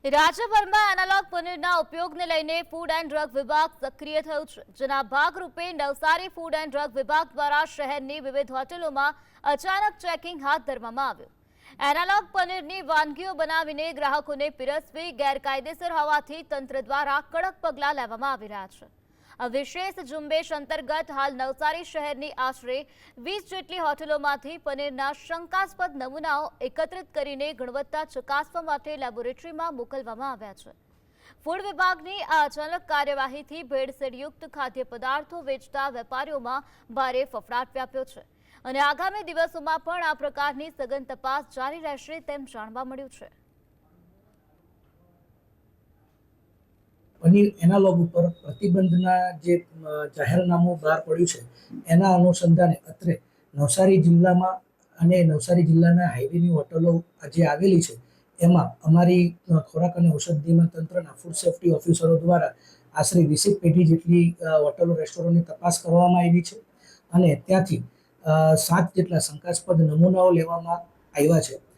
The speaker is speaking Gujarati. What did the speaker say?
રાજ્યભરમાં એનાલોગ પનીરના ઉપયોગને લઈને ફૂડ એન્ડ ડ્રગ વિભાગ સક્રિય થયું છે, જેના ભાગરૂપે નવસારી ફૂડ એન્ડ ડ્રગ વિભાગ દ્વારા શહેરની વિવિધ હોટેલોમાં અચાનક ચેકિંગ હાથ ધરવામાં આવ્યું। એનાલોગ પનીરની વાનગીઓ બનાવીને ગ્રાહકોને પીરસવી ગેરકાયદેસર હોવાથી તંત્ર દ્વારા કડક પગલાં લેવામાં આવી રહ્યા છે। આ વિશેષ ઝુંબેશ અંતર્ગત હાલ નવસારી શહેરની આશરે 20 જેટલી હોટેલોમાંથી પનીરના શંકાસ્પદ નમૂનાઓ એકત્રિત કરીને ગુણવત્તા ચકાસવા માટે લેબોરેટરીમાં મોકલવામાં આવ્યા છે। ફૂડ વિભાગની આ અચાનક કાર્યવાહીથી ભેળસેળયુક્ત ખાદ્ય પદાર્થો વેચતા વેપારીઓમાં ભારે ફફડાટ વ્યાપ્યો છે અને આગામી દિવસોમાં પણ આ પ્રકારની સઘન તપાસ જારી રહેશે તેમ જાણવા મળ્યું છે। પનીર એનાલોગ ઉપર પ્રતિબંધના જે જાહેરનામું બહાર પડ્યું છે એના અનુસંધાને અત્રે નવસારી જિલ્લામાં અને નવસારી જિલ્લાના હાઈવેની હોટલો જે આવેલી છે એમાં અમારી ખોરાક અને ઔષધ નિયમન તંત્રના ફૂડ સેફ્ટી ઓફિસરો દ્વારા આશરે 20 પેઢી જેટલી હોટલો રેસ્ટોરન્ટની તપાસ કરવામાં આવી છે અને ત્યાંથી 7 જેટલા શંકાસ્પદ નમૂનાઓ લેવામાં આવ્યા છે।